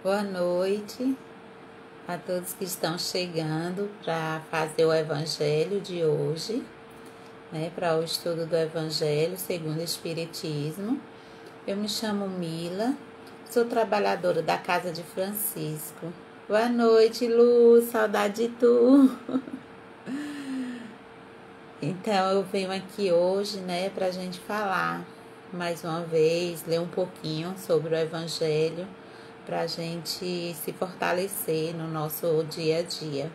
Boa noite a todos que estão chegando para fazer o Evangelho de hoje, para o estudo do Evangelho segundo o Espiritismo. Eu me chamo Mila, sou trabalhadora da Casa de Francisco. Boa noite, Lu, saudade de tu! Então, eu venho aqui hoje, para a gente falar mais uma vez, ler um pouquinho sobre o Evangelho, para a gente se fortalecer no nosso dia a dia.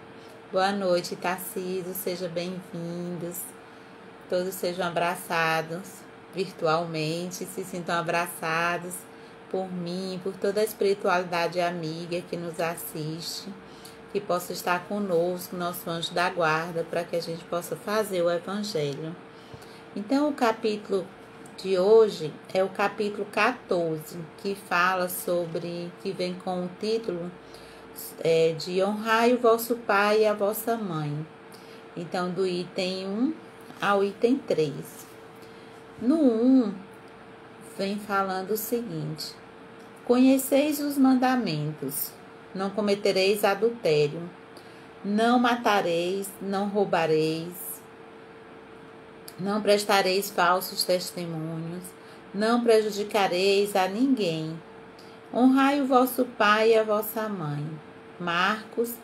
Boa noite, Tarcísio, sejam bem-vindos. Todos sejam abraçados virtualmente, se sintam abraçados por mim, por toda a espiritualidade amiga que nos assiste, que possa estar conosco, nosso anjo da guarda, para que a gente possa fazer o Evangelho. Então, o capítulo de hoje é o capítulo 14, que fala sobre, que vem com o título de honrai o vosso pai e a vossa mãe. Então, do item 1 ao item 3. No 1, vem falando o seguinte: conheceis os mandamentos, não cometereis adultério, não matareis, não roubareis, não prestareis falsos testemunhos, não prejudicareis a ninguém. Honrai o vosso pai e a vossa mãe. Marcos,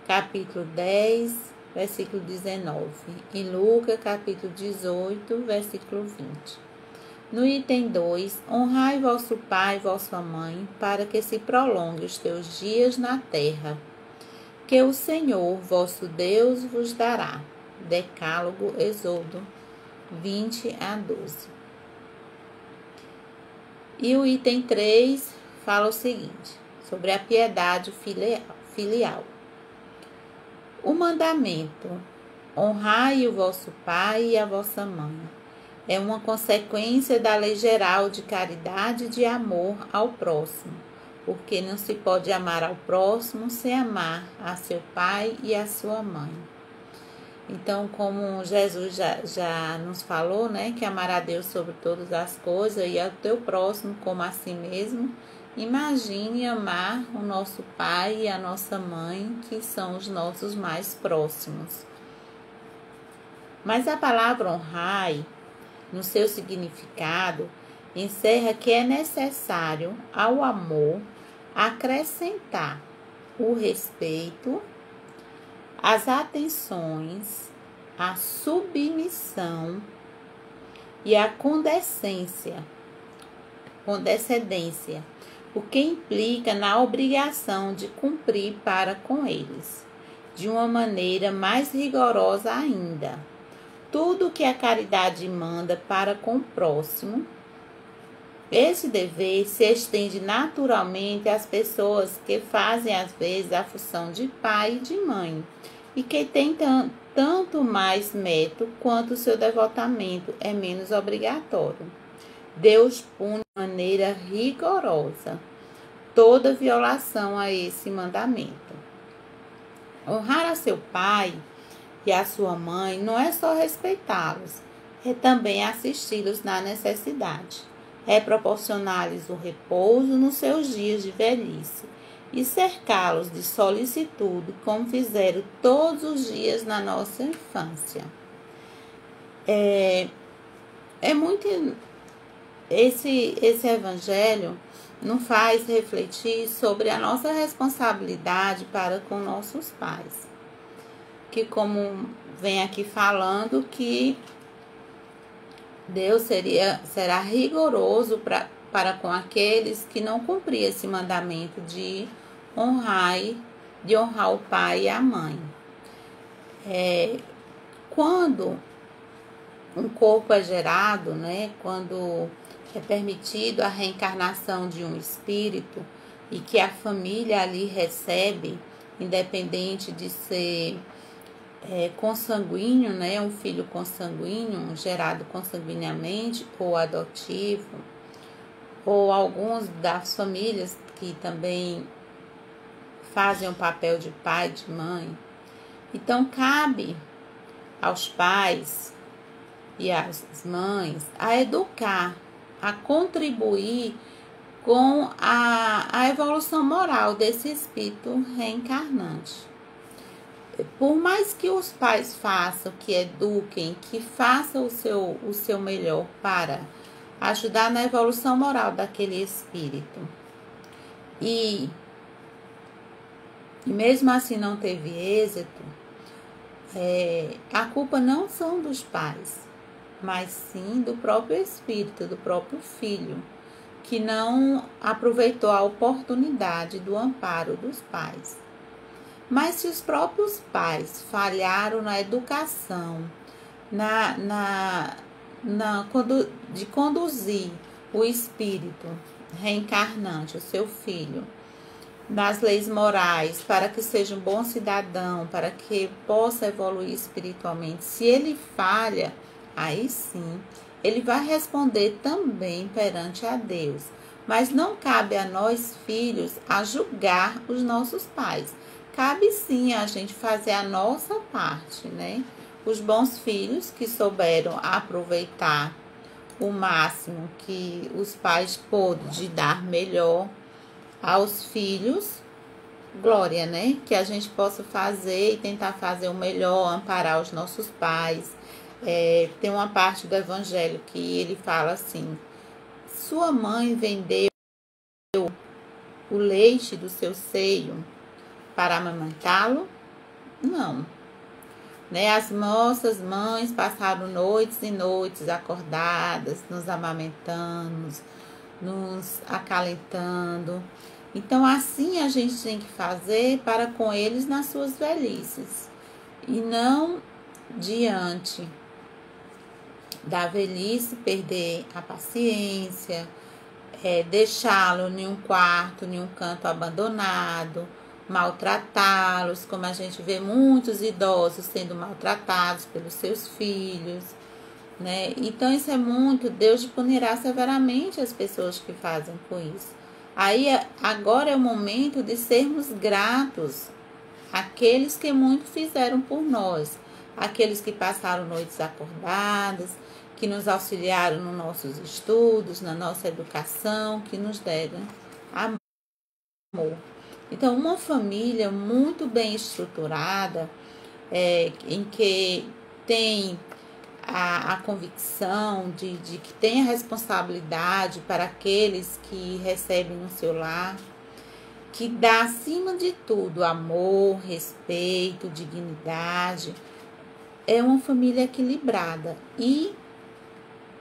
capítulo 10, versículo 19. E Lucas, capítulo 18, versículo 20. No item 2, honrai vosso pai e vossa mãe, para que se prolongue os teus dias na terra, que o Senhor, vosso Deus, vos dará. Decálogo, Êxodo 20 a 12. E o item 3 fala o seguinte, sobre a piedade filial. O mandamento, honrai o vosso pai e a vossa mãe, é uma consequência da lei geral de caridade e de amor ao próximo, porque não se pode amar ao próximo sem amar a seu pai e a sua mãe. Então, como Jesus já nos falou, que amar a Deus sobre todas as coisas e ao teu próximo como a si mesmo, imagine amar o nosso pai e a nossa mãe, que são os nossos mais próximos. Mas a palavra honrai, no seu significado, encerra que é necessário ao amor acrescentar o respeito, as atenções, a submissão e a condescendência, o que implica na obrigação de cumprir para com eles, de uma maneira mais rigorosa ainda, tudo que a caridade manda para com o próximo. Esse dever se estende naturalmente às pessoas que fazem às vezes a função de pai e de mãe, e que têm tanto mais mérito quanto o seu devotamento é menos obrigatório. Deus pune de maneira rigorosa toda violação a esse mandamento. Honrar a seu pai e a sua mãe não é só respeitá-los, é também assisti-los na necessidade, é proporcionar-lhes o repouso nos seus dias de velhice e cercá-los de solicitude, como fizeram todos os dias na nossa infância. Esse evangelho nos faz refletir sobre a nossa responsabilidade para com nossos pais, que, como vem aqui falando, que Deus será rigoroso para com aqueles que não cumprem esse mandamento de honrar o pai e a mãe. Quando um corpo é gerado, quando é permitido a reencarnação de um espírito e que a família ali recebe, independente de ser consanguíneo, um filho consanguíneo, gerado consanguineamente ou adotivo, ou alguns das famílias que também fazem o papel de pai, de mãe. Então, cabe aos pais e às mães a educar, a contribuir com a evolução moral desse espírito reencarnante. Por mais que os pais façam, que eduquem, que façam o seu melhor para ajudar na evolução moral daquele espírito, e mesmo assim não teve êxito, a culpa não são dos pais, mas sim do próprio espírito, do próprio filho, que não aproveitou a oportunidade do amparo dos pais. Mas se os próprios pais falharam na educação, de conduzir o espírito reencarnante, o seu filho, nas leis morais, para que seja um bom cidadão, para que possa evoluir espiritualmente, se ele falha, aí sim, ele vai responder também perante a Deus. Mas não cabe a nós, filhos, a julgar os nossos pais. Cabe sim a gente fazer a nossa parte, né? Os bons filhos que souberam aproveitar o máximo que os pais pôde de dar melhor aos filhos, glória, né? Que a gente possa fazer e tentar fazer o melhor, amparar os nossos pais. Tem uma parte do evangelho que ele fala assim: sua mãe vendeu o leite do seu seio para amamentá-lo? Não. Né? As nossas mães passaram noites e noites acordadas, nos amamentando, nos acalentando. Então, assim a gente tem que fazer para com eles nas suas velhices. E não diante da velhice perder a paciência, deixá-lo em um quarto, em um canto abandonado, maltratá-los, como a gente vê muitos idosos sendo maltratados pelos seus filhos, né? Então isso é muito, Deus punirá severamente as pessoas que fazem com isso. Aí agora é o momento de sermos gratos àqueles que muito fizeram por nós, aqueles que passaram noites acordadas, que nos auxiliaram nos nossos estudos, na nossa educação, que nos deram amor. Então, uma família muito bem estruturada, em que tem a convicção de que tem a responsabilidade para aqueles que recebem no seu lar, que dá acima de tudo amor, respeito, dignidade, é uma família equilibrada. E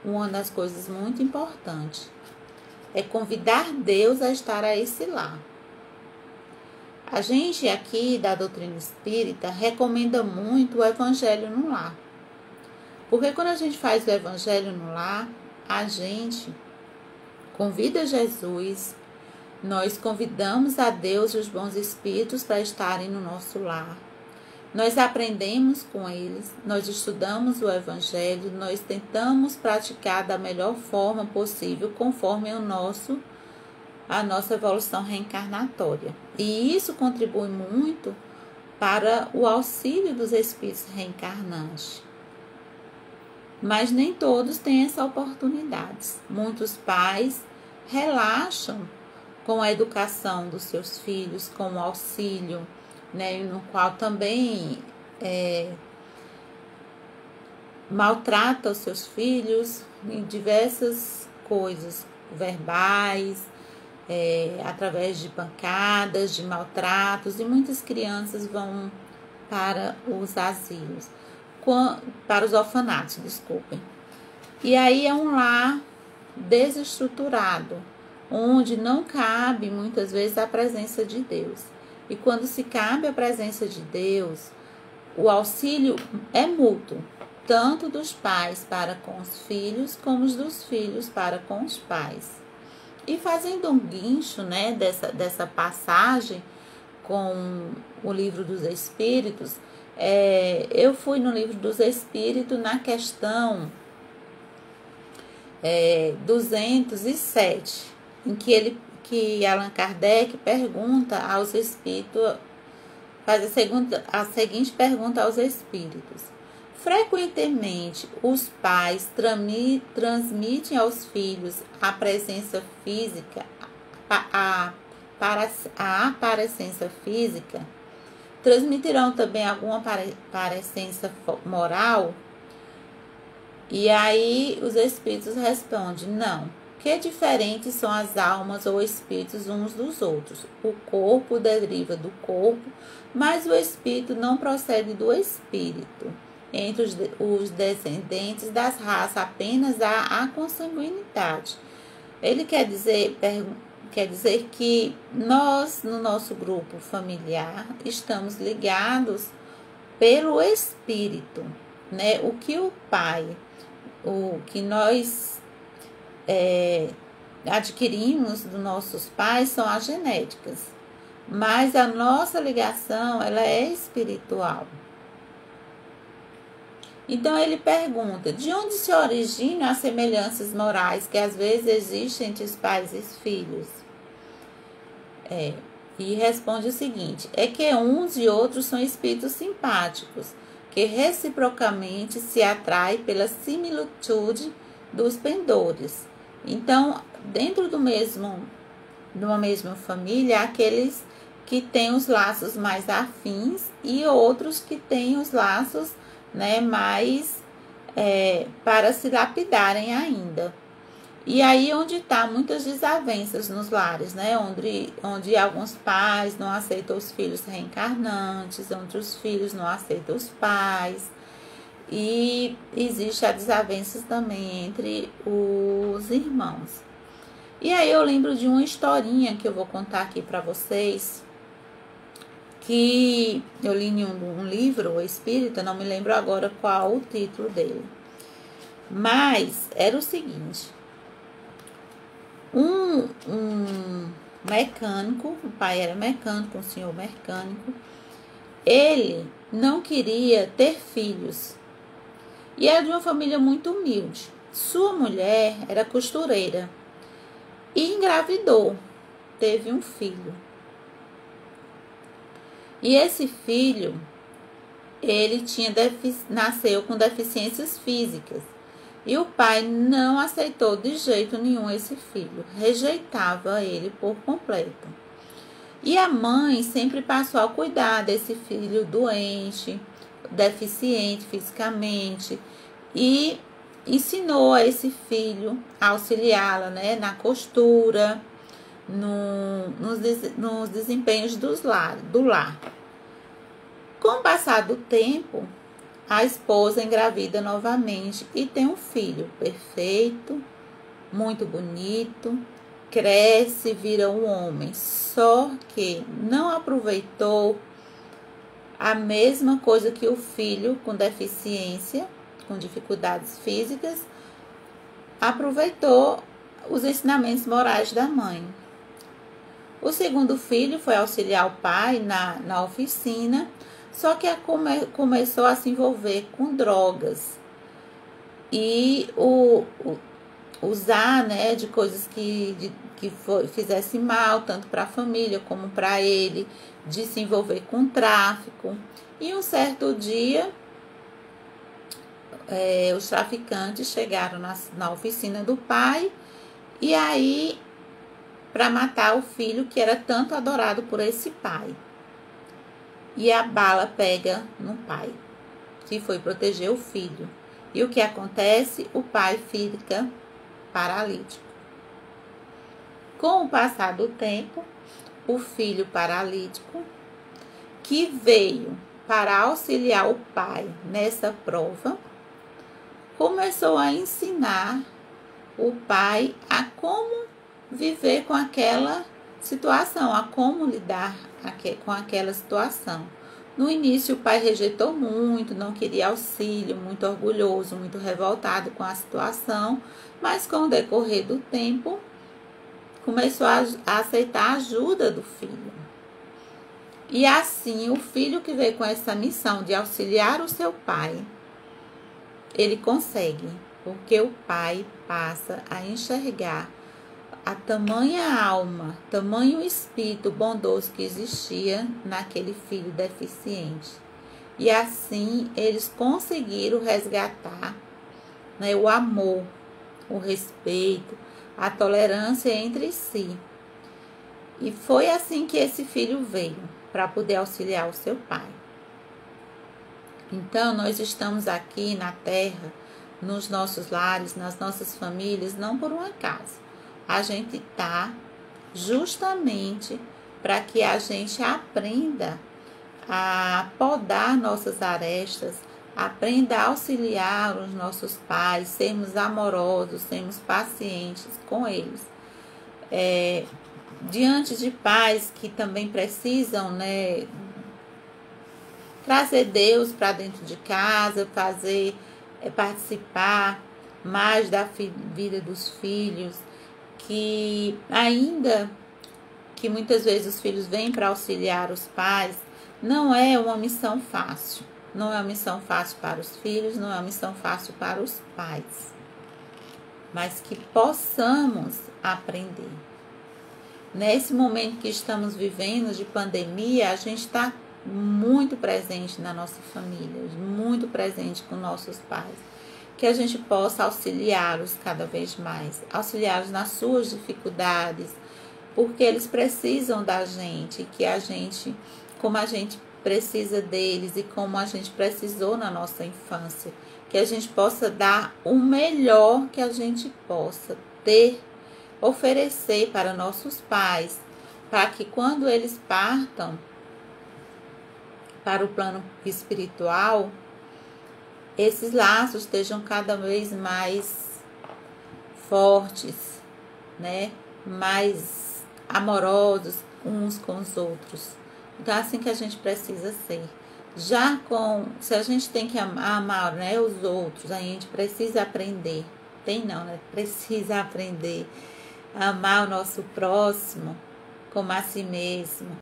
uma das coisas muito importantes é convidar Deus a estar a esse lar. A gente aqui da doutrina espírita recomenda muito o evangelho no lar. Porque quando a gente faz o evangelho no lar, a gente convida Jesus, nós convidamos a Deus e os bons espíritos para estarem no nosso lar. Nós aprendemos com eles, nós estudamos o evangelho, nós tentamos praticar da melhor forma possível, conforme a nossa evolução reencarnatória. E isso contribui muito para o auxílio dos espíritos reencarnantes. Mas nem todos têm essa oportunidade. Muitos pais relaxam com a educação dos seus filhos, com o auxílio, né, no qual também maltrata os seus filhos em diversas coisas, verbais, através de pancadas, de maltratos, e muitas crianças vão para os asilos, para os orfanatos, desculpem. E aí é um lar desestruturado, onde não cabe muitas vezes a presença de Deus. E quando se cabe a presença de Deus, o auxílio é mútuo, tanto dos pais para com os filhos, como dos filhos para com os pais. E fazendo um guincho, né, dessa passagem com o Livro dos Espíritos, eu fui no Livro dos Espíritos na questão 207, em que Allan Kardec pergunta aos espíritos, faz a seguinte pergunta aos espíritos: frequentemente os pais transmitem aos filhos a presença física a aparência física, transmitirão também alguma aparência moral? E aí os espíritos respondem: não. Que diferentes são as almas ou espíritos uns dos outros. O corpo deriva do corpo, mas o espírito não procede do espírito. Entre os descendentes das raças apenas há a consanguinidade. Ele quer dizer que nós, no nosso grupo familiar, estamos ligados pelo espírito, né? O que nós adquirimos dos nossos pais são as genéticas, mas a nossa ligação, ela é espiritual. Então ele pergunta: de onde se originam as semelhanças morais que às vezes existem entre os pais e os filhos? E responde o seguinte: é que uns e outros são espíritos simpáticos, que reciprocamente se atraem pela similitude dos pendores. Então, dentro de uma mesma família, há aqueles que têm os laços mais afins e outros que têm os laços, né, mais para se lapidarem ainda. E aí onde está muitas desavenças nos lares, né? Onde alguns pais não aceitam os filhos reencarnantes, onde os filhos não aceitam os pais. E existe as desavenças também entre os irmãos. E aí eu lembro de uma historinha que eu vou contar aqui para vocês, que eu li em um livro espírita, não me lembro agora qual o título dele. Mas era o seguinte: um mecânico, o pai era mecânico, um senhor mecânico, ele não queria ter filhos. E era de uma família muito humilde. Sua mulher era costureira e engravidou, teve um filho. E esse filho, ele nasceu com deficiências físicas. E o pai não aceitou de jeito nenhum esse filho, rejeitava ele por completo. E a mãe sempre passou a cuidar desse filho doente, deficiente fisicamente, e ensinou a esse filho a auxiliá-la, né, na costura, nos desempenhos do lar. Com o passar do tempo, a esposa engravida novamente e tem um filho perfeito, muito bonito, cresce, vira um homem, só que não aproveitou a mesma coisa que o filho com deficiência, com dificuldades físicas, aproveitou os ensinamentos morais da mãe. O segundo filho foi auxiliar o pai na oficina, só que começou a se envolver com drogas e usar, né, de coisas que fizesse mal, tanto para a família como para ele, de se envolver com tráfico. E um certo dia, os traficantes chegaram na oficina do pai, e aí, para matar o filho que era tanto adorado por esse pai. E a bala pega no pai, que foi proteger o filho. E o que acontece? O pai fica paralítico. Com o passar do tempo, o filho paralítico, que veio para auxiliar o pai nessa prova, começou a ensinar o pai a como viver com aquela situação, a como lidar com aquela situação. No início, o pai rejeitou muito, não queria auxílio, muito orgulhoso, muito revoltado com a situação, mas com o decorrer do tempo, começou a aceitar a ajuda do filho. E assim, o filho que veio com essa missão de auxiliar o seu pai, ele consegue, porque o pai passa a enxergar a tamanha alma, tamanho espírito bondoso que existia naquele filho deficiente. E assim eles conseguiram resgatar, né, o amor, o respeito, a tolerância entre si. E foi assim que esse filho veio, para poder auxiliar o seu pai. Então, nós estamos aqui na Terra, nos nossos lares, nas nossas famílias, não por um acaso. A gente está justamente para que a gente aprenda a podar nossas arestas, aprenda a auxiliar os nossos pais, sermos amorosos, sermos pacientes com eles. Diante de pais que também precisam, né, trazer Deus para dentro de casa, participar mais da vida dos filhos, que ainda que muitas vezes os filhos vêm para auxiliar os pais, não é uma missão fácil. Não é uma missão fácil para os filhos, não é uma missão fácil para os pais. Mas que possamos aprender. Nesse momento que estamos vivendo de pandemia, a gente está muito presente na nossa família, muito presente com nossos pais. Que a gente possa auxiliá-los cada vez mais, auxiliá-los nas suas dificuldades, porque eles precisam da gente, que a gente, como a gente precisa deles e como a gente precisou na nossa infância, que a gente possa dar o melhor que a gente possa ter, oferecer para nossos pais, para que quando eles partam para o plano espiritual, esses laços estejam cada vez mais fortes, né? Mais amorosos uns com os outros. Então é assim que a gente precisa ser. Se a gente tem que amar, né, os outros, a gente precisa aprender. Precisa aprender a amar o nosso próximo como a si mesmo.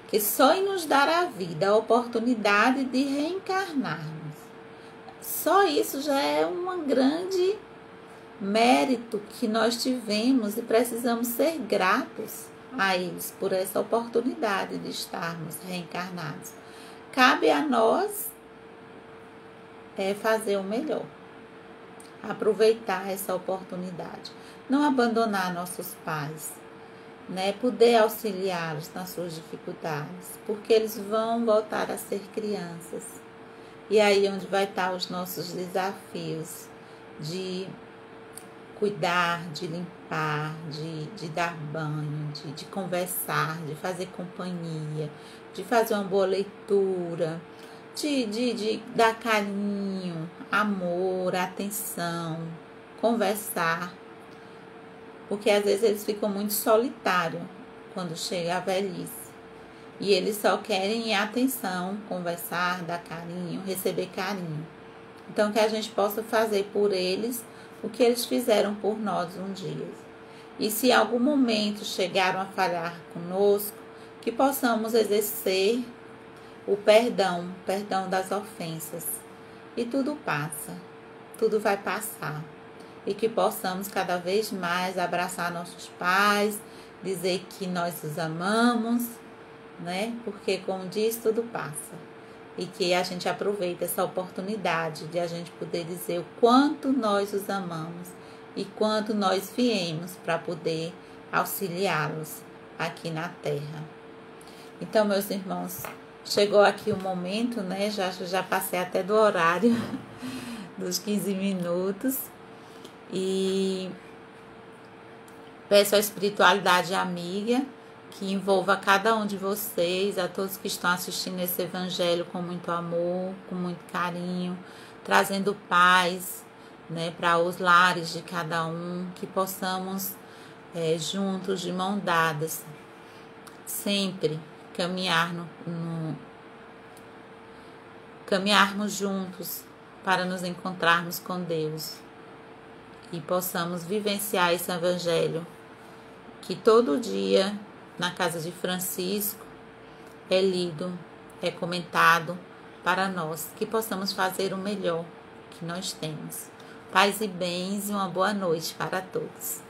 Que só em nos dar a vida, a oportunidade de reencarnarmos. Só isso já é um grande mérito que nós tivemos e precisamos ser gratos a eles por essa oportunidade de estarmos reencarnados. Cabe a nós fazer o melhor, aproveitar essa oportunidade, não abandonar nossos pais, né? Poder auxiliá-los nas suas dificuldades, porque eles vão voltar a ser crianças. E aí onde vai estar os nossos desafios de cuidar, de limpar, de dar banho, de conversar, de fazer companhia, de fazer uma boa leitura, de dar carinho, amor, atenção, conversar. Porque às vezes eles ficam muito solitários quando chega a velhice. E eles só querem atenção, conversar, dar carinho, receber carinho. Então que a gente possa fazer por eles o que eles fizeram por nós um dia. E se em algum momento chegaram a falhar conosco, que possamos exercer o perdão das ofensas. E tudo passa, tudo vai passar. E que possamos cada vez mais abraçar nossos pais, dizer que nós os amamos, né? Porque, como diz, tudo passa. E que a gente aproveite essa oportunidade de a gente poder dizer o quanto nós os amamos e quanto nós viemos para poder auxiliá-los aqui na Terra. Então, meus irmãos, chegou aqui o momento, né? Já passei até do horário dos 15 minutos. E peço à espiritualidade amiga que envolva cada um de vocês, a todos que estão assistindo esse evangelho com muito amor, com muito carinho, trazendo paz, né, para os lares de cada um, que possamos juntos, de mão dadas, sempre caminharmos juntos para nos encontrarmos com Deus e possamos vivenciar esse evangelho que todo dia na casa de Francisco é lido, é comentado para nós, que possamos fazer o melhor que nós temos. Paz e bens e uma boa noite para todos.